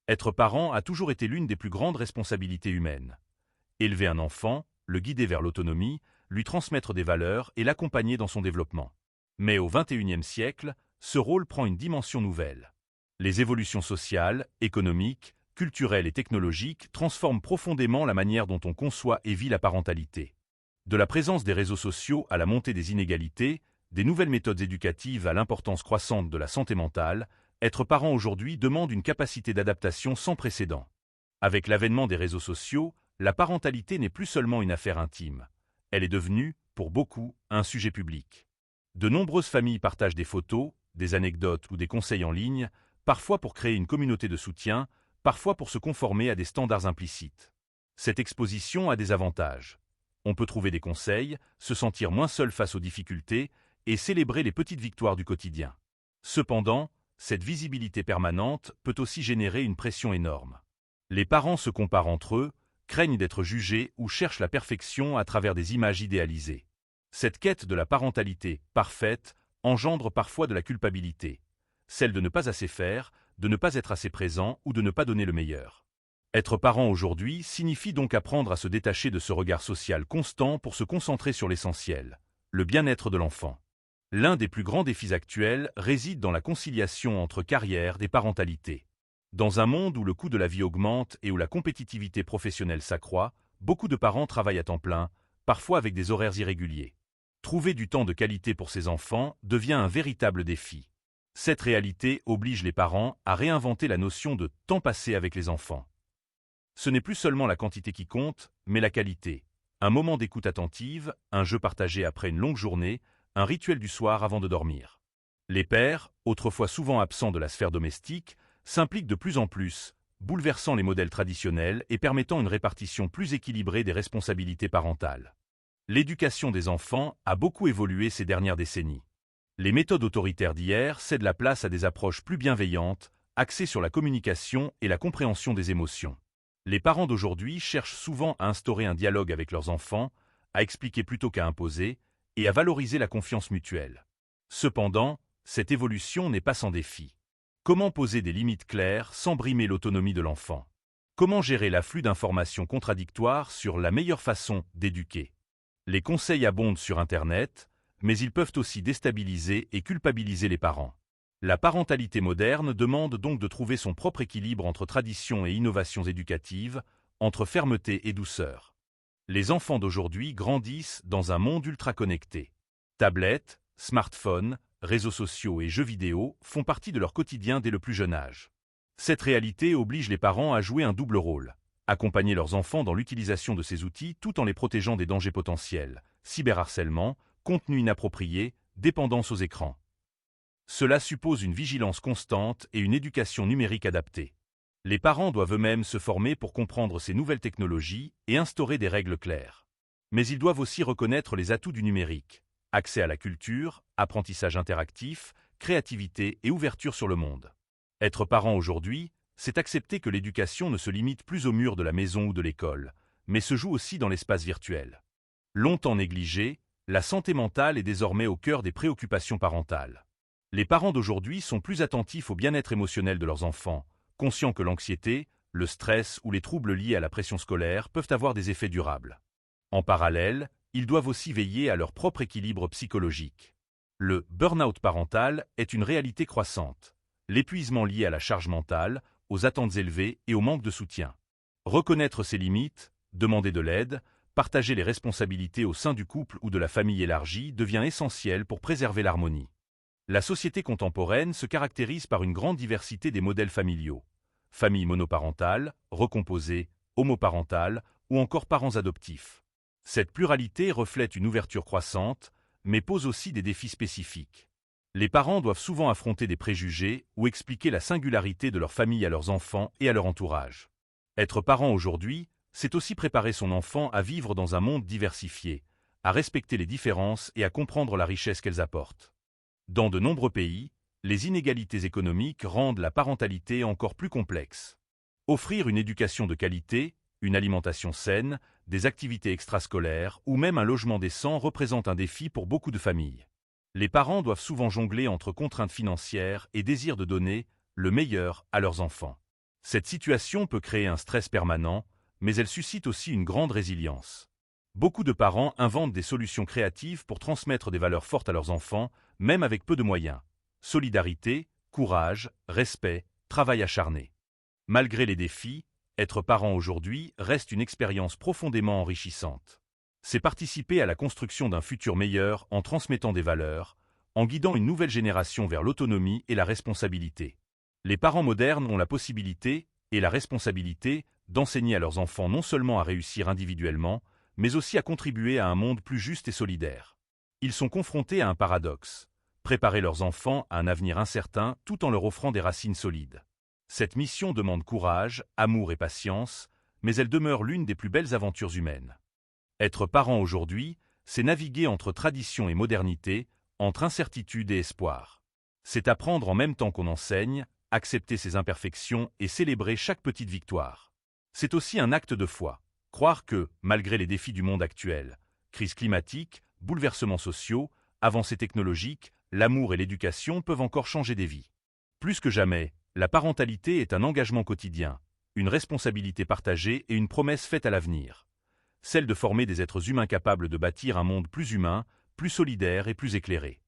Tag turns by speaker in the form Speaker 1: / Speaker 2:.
Speaker 1: Être parent a toujours été l'une des plus grandes responsabilités humaines. Élever un enfant, le guider vers l'autonomie, lui transmettre des valeurs et l'accompagner dans son développement. Mais au XXIe siècle, ce rôle prend une dimension nouvelle. Les évolutions sociales, économiques, culturelles et technologiques transforment profondément la manière dont on conçoit et vit la parentalité. De la présence des réseaux sociaux à la montée des inégalités, des nouvelles méthodes éducatives à l'importance croissante de la santé mentale, être parent aujourd'hui demande une capacité d'adaptation sans précédent. Avec l'avènement des réseaux sociaux, la parentalité n'est plus seulement une affaire intime. Elle est devenue, pour beaucoup, un sujet public. De nombreuses familles partagent des photos, des anecdotes ou des conseils en ligne, parfois pour créer une communauté de soutien, parfois pour se conformer à des standards implicites. Cette exposition a des avantages. On peut trouver des conseils, se sentir moins seul face aux difficultés et célébrer les petites victoires du quotidien. Cependant, cette visibilité permanente peut aussi générer une pression énorme. Les parents se comparent entre eux, craignent d'être jugés ou cherchent la perfection à travers des images idéalisées. Cette quête de la parentalité parfaite engendre parfois de la culpabilité, celle de ne pas assez faire, de ne pas être assez présent ou de ne pas donner le meilleur. Être parent aujourd'hui signifie donc apprendre à se détacher de ce regard social constant pour se concentrer sur l'essentiel, le bien-être de l'enfant. L'un des plus grands défis actuels réside dans la conciliation entre carrière et parentalité. Dans un monde où le coût de la vie augmente et où la compétitivité professionnelle s'accroît, beaucoup de parents travaillent à temps plein, parfois avec des horaires irréguliers. Trouver du temps de qualité pour ses enfants devient un véritable défi. Cette réalité oblige les parents à réinventer la notion de temps passé avec les enfants. Ce n'est plus seulement la quantité qui compte, mais la qualité. Un moment d'écoute attentive, un jeu partagé après une longue journée, un rituel du soir avant de dormir. Les pères, autrefois souvent absents de la sphère domestique, s'impliquent de plus en plus, bouleversant les modèles traditionnels et permettant une répartition plus équilibrée des responsabilités parentales. L'éducation des enfants a beaucoup évolué ces dernières décennies. Les méthodes autoritaires d'hier cèdent la place à des approches plus bienveillantes, axées sur la communication et la compréhension des émotions. Les parents d'aujourd'hui cherchent souvent à instaurer un dialogue avec leurs enfants, à expliquer plutôt qu'à imposer, et à valoriser la confiance mutuelle. Cependant, cette évolution n'est pas sans défi. Comment poser des limites claires sans brimer l'autonomie de l'enfant? Comment gérer l'afflux d'informations contradictoires sur la meilleure façon d'éduquer? Les conseils abondent sur Internet, mais ils peuvent aussi déstabiliser et culpabiliser les parents. La parentalité moderne demande donc de trouver son propre équilibre entre tradition et innovations éducatives, entre fermeté et douceur. Les enfants d'aujourd'hui grandissent dans un monde ultra connecté. Tablettes, smartphones, réseaux sociaux et jeux vidéo font partie de leur quotidien dès le plus jeune âge. Cette réalité oblige les parents à jouer un double rôle. Accompagner leurs enfants dans l'utilisation de ces outils tout en les protégeant des dangers potentiels, cyberharcèlement, contenu inapproprié, dépendance aux écrans. Cela suppose une vigilance constante et une éducation numérique adaptée. Les parents doivent eux-mêmes se former pour comprendre ces nouvelles technologies et instaurer des règles claires. Mais ils doivent aussi reconnaître les atouts du numérique: accès à la culture, apprentissage interactif, créativité et ouverture sur le monde. Être parent aujourd'hui, c'est accepter que l'éducation ne se limite plus aux murs de la maison ou de l'école, mais se joue aussi dans l'espace virtuel. Longtemps négligée, la santé mentale est désormais au cœur des préoccupations parentales. Les parents d'aujourd'hui sont plus attentifs au bien-être émotionnel de leurs enfants, conscients que l'anxiété, le stress ou les troubles liés à la pression scolaire peuvent avoir des effets durables. En parallèle, ils doivent aussi veiller à leur propre équilibre psychologique. Le burn-out parental est une réalité croissante. L'épuisement lié à la charge mentale, aux attentes élevées et au manque de soutien. Reconnaître ses limites, demander de l'aide, partager les responsabilités au sein du couple ou de la famille élargie devient essentiel pour préserver l'harmonie. La société contemporaine se caractérise par une grande diversité des modèles familiaux. Familles monoparentales, recomposées, homoparentales ou encore parents adoptifs. Cette pluralité reflète une ouverture croissante, mais pose aussi des défis spécifiques. Les parents doivent souvent affronter des préjugés ou expliquer la singularité de leur famille à leurs enfants et à leur entourage. Être parent aujourd'hui, c'est aussi préparer son enfant à vivre dans un monde diversifié, à respecter les différences et à comprendre la richesse qu'elles apportent. Dans de nombreux pays, les inégalités économiques rendent la parentalité encore plus complexe. Offrir une éducation de qualité, une alimentation saine, des activités extrascolaires ou même un logement décent représente un défi pour beaucoup de familles. Les parents doivent souvent jongler entre contraintes financières et désir de donner le meilleur à leurs enfants. Cette situation peut créer un stress permanent, mais elle suscite aussi une grande résilience. Beaucoup de parents inventent des solutions créatives pour transmettre des valeurs fortes à leurs enfants, même avec peu de moyens. Solidarité, courage, respect, travail acharné. Malgré les défis, être parent aujourd'hui reste une expérience profondément enrichissante. C'est participer à la construction d'un futur meilleur en transmettant des valeurs, en guidant une nouvelle génération vers l'autonomie et la responsabilité. Les parents modernes ont la possibilité et la responsabilité d'enseigner à leurs enfants non seulement à réussir individuellement, mais aussi à contribuer à un monde plus juste et solidaire. Ils sont confrontés à un paradoxe: préparer leurs enfants à un avenir incertain tout en leur offrant des racines solides. Cette mission demande courage, amour et patience, mais elle demeure l'une des plus belles aventures humaines. Être parent aujourd'hui, c'est naviguer entre tradition et modernité, entre incertitude et espoir. C'est apprendre en même temps qu'on enseigne, accepter ses imperfections et célébrer chaque petite victoire. C'est aussi un acte de foi. Croire que, malgré les défis du monde actuel, crise climatique, bouleversements sociaux, avancées technologiques, l'amour et l'éducation peuvent encore changer des vies. Plus que jamais, la parentalité est un engagement quotidien, une responsabilité partagée et une promesse faite à l'avenir. Celle de former des êtres humains capables de bâtir un monde plus humain, plus solidaire et plus éclairé.